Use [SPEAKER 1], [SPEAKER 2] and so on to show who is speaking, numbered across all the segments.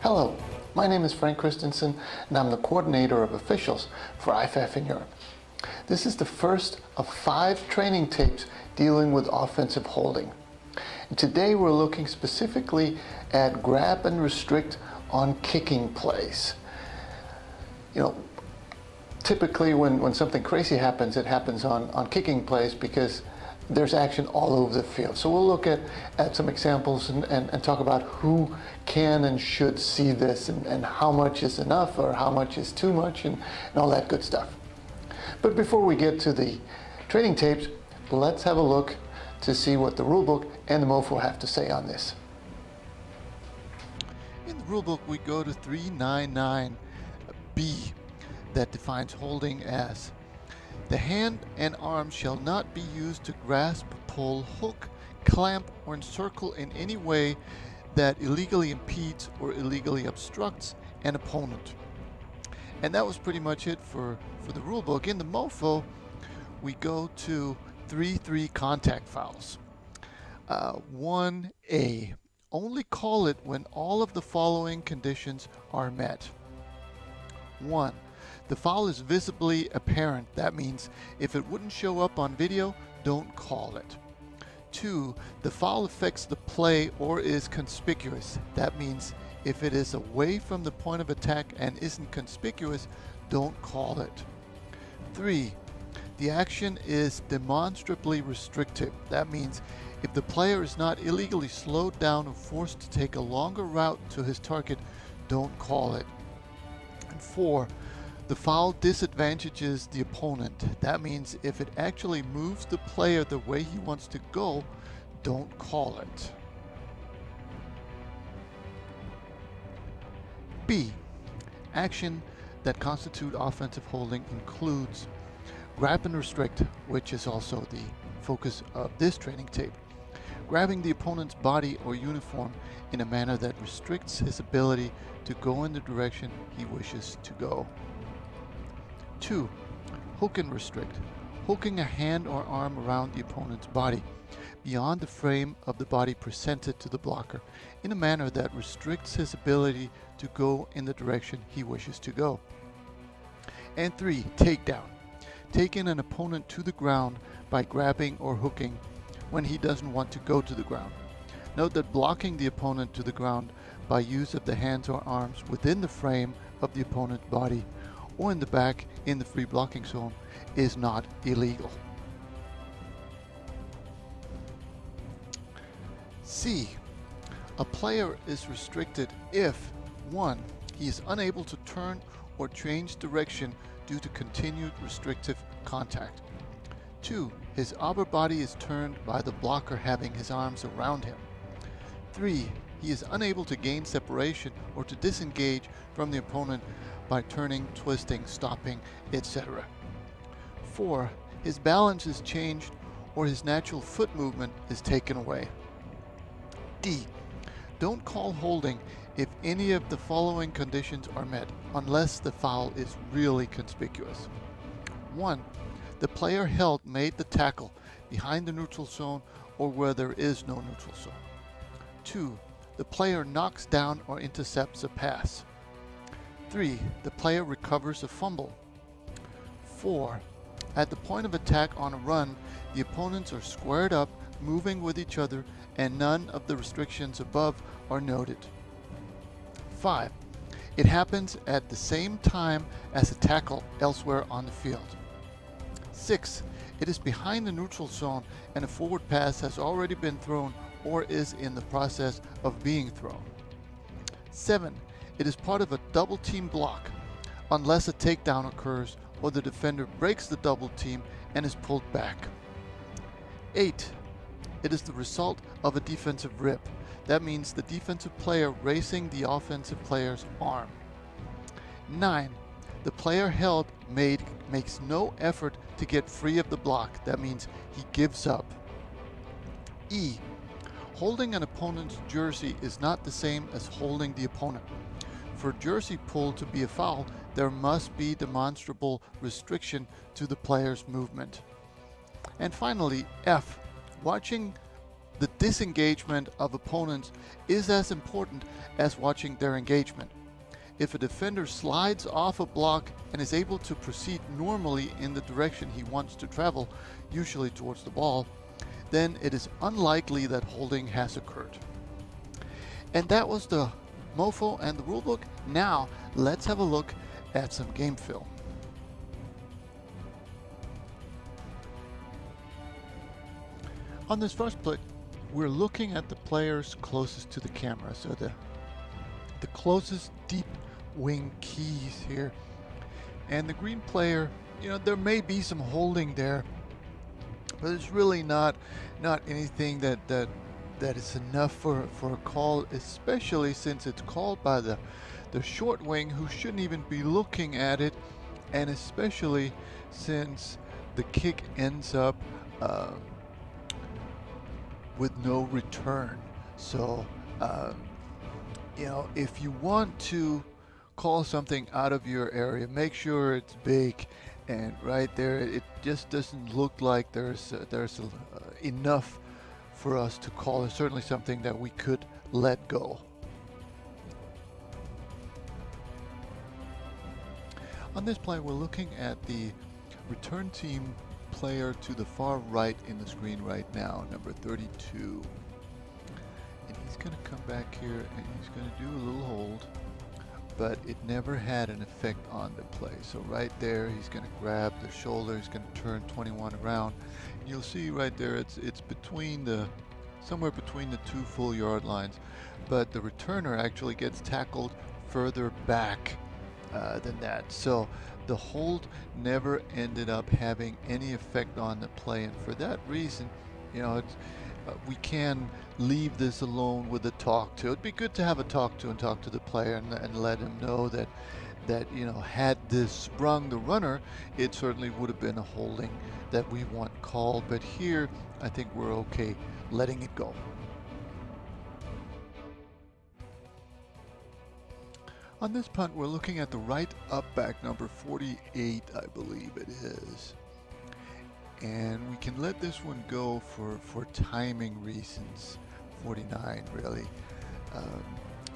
[SPEAKER 1] Hello, my name is Frank Christensen and I'm the coordinator of officials for IFAF in Europe. This is the first of 5 training tapes dealing with offensive holding. And today we're looking specifically at grab and restrict on kicking plays. Typically when something crazy happens, it happens on kicking plays because there's action all over the field. So we'll look at some examples and talk about who can and should see this and how much is enough or how much is too much and all that good stuff. But before we get to the training tapes, let's have a look to see what the rulebook and the MOFO have to say on this. In the rulebook, we go to 399B that defines holding as: the hand and arm shall not be used to grasp, pull, hook, clamp, or encircle in any way that illegally impedes or illegally obstructs an opponent. And that was pretty much it for the rule book. In the MOFO, we go to 3.3 contact fouls. 1A, only call it when all of the following conditions are met. 1. The foul is visibly apparent. That means if it wouldn't show up on video, don't call it. 2. The foul affects the play or is conspicuous. That means if it is away from the point of attack and isn't conspicuous, don't call it. 3. The action is demonstrably restrictive. That means if the player is not illegally slowed down or forced to take a longer route to his target, don't call it. And 4. The foul disadvantages the opponent. That means if it actually moves the player the way he wants to go, don't call it. B. Action that constitute offensive holding includes grab and restrict, which is also the focus of this training tape. Grabbing the opponent's body or uniform in a manner that restricts his ability to go in the direction he wishes to go. 2. Hook and restrict. Hooking a hand or arm around the opponent's body, beyond the frame of the body presented to the blocker, in a manner that restricts his ability to go in the direction he wishes to go. And 3. Takedown. Taking an opponent to the ground by grabbing or hooking when he doesn't want to go to the ground. Note that blocking the opponent to the ground by use of the hands or arms within the frame of the opponent's body or in the back in the free blocking zone is not illegal. C. A player is restricted if 1. He is unable to turn or change direction due to continued restrictive contact. 2. His upper body is turned by the blocker having his arms around him. 3. He is unable to gain separation or to disengage from the opponent by turning, twisting, stopping, etc. 4. His balance is changed or his natural foot movement is taken away. D. Don't call holding if any of the following conditions are met, unless the foul is really conspicuous. 1. The player held made the tackle behind the neutral zone or where there is no neutral zone. 2. The player knocks down or intercepts a pass. 3. The player recovers a fumble. 4. At the point of attack on a run, the opponents are squared up, moving with each other, and none of the restrictions above are noted. 5. It happens at the same time as a tackle elsewhere on the field. 6. It is behind the neutral zone and a forward pass has already been thrown or is in the process of being thrown. 7. It is part of a double team block unless a takedown occurs or the defender breaks the double team and is pulled back. 8. It is the result of a defensive rip. That means the defensive player racing the offensive player's arm. 9. The player held makes no effort to get free of the block. That means he gives up. E. Holding an opponent's jersey is not the same as holding the opponent. For jersey pull to be a foul, there must be demonstrable restriction to the player's movement. And finally, F. Watching the disengagement of opponents is as important as watching their engagement. If a defender slides off a block and is able to proceed normally in the direction he wants to travel, usually towards the ball, then it is unlikely that holding has occurred. And that was the MOFO and the rulebook. Now let's have a look at some game film. On this first play, we're looking at the players closest to the camera, so the closest deep wing keys here. And the green player, there may be some holding there, but it's really not anything that is enough for a call, especially since it's called by the short wing, who shouldn't even be looking at it, and especially since the kick ends up with no return. So if you want to call something out of your area, make sure it's big, and right there it just doesn't look like there's enough for us to call. It's certainly something that we could let go. On this play, we're looking at the return team player to the far right in the screen right now, number 32. And he's going to come back here and he's going to do a little hold, but it never had an effect on the play. So right there, he's going to grab the shoulder, he's going to turn 21 around. You'll see right there, it's somewhere between the two full yard lines, but the returner actually gets tackled further back than that. So the hold never ended up having any effect on the play, and for that reason, we can leave this alone with a talk to. It'd be good to have a talk to and talk to the player and let him know that had this sprung the runner, it certainly would have been a holding that we want called. But here, I think we're okay letting it go. On this punt, we're looking at the right up back, number 48, I believe it is. And we can let this one go for timing reasons, 49 really.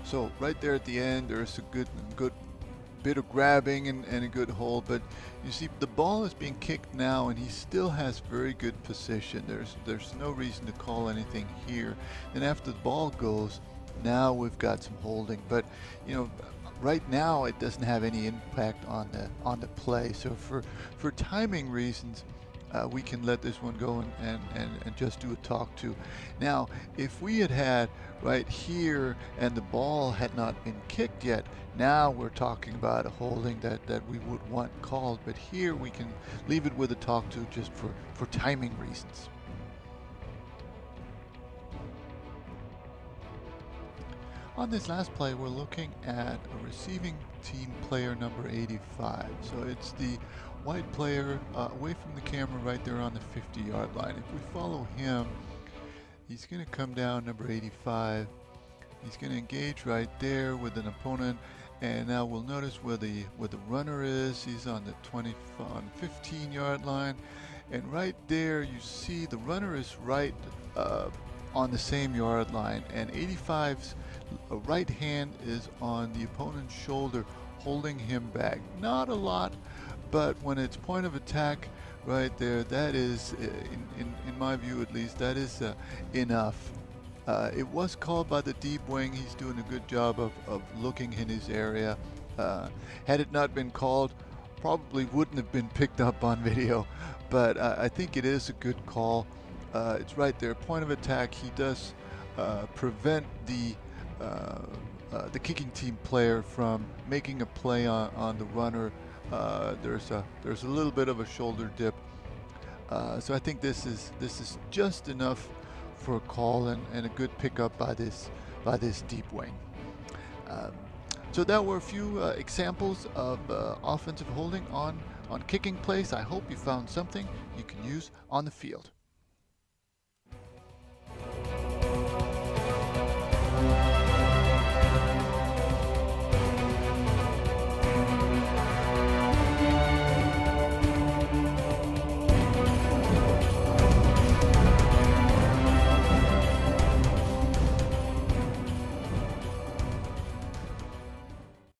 [SPEAKER 1] So right there at the end, there's a good bit of grabbing and a good hold, but you see the ball is being kicked now and he still has very good position. There's no reason to call anything here. And after the ball goes, now we've got some holding, but right now it doesn't have any impact on the play. So for timing reasons, we can let this one go and just do a talk to. Now, if we had right here and the ball had not been kicked yet, now we're talking about a holding that we would want called. But here we can leave it with a talk to just for timing reasons. On this last play, we're looking at a receiving team player number 85. So it's the white player away from the camera right there on the 50-yard line. If we follow him, he's going to come down, number 85. He's going to engage right there with an opponent, and now we'll notice where the runner is. He's on the 15-yard line, and right there you see the runner is right on the same yard line, and 85's right hand is on the opponent's shoulder, holding him back. Not a lot, but when it's point of attack right there, that is, in my view at least, that is enough. It was called by the deep wing. He's doing a good job of looking in his area. Had it not been called, probably wouldn't have been picked up on video, but I think it is a good call. It's right there, point of attack. He does prevent the kicking team player from making a play on the runner. There's a little bit of a shoulder dip, so I think this is just enough for a call and a good pickup by this deep wing. So that were a few examples of offensive holding on kicking plays. I hope you found something you can use on the field.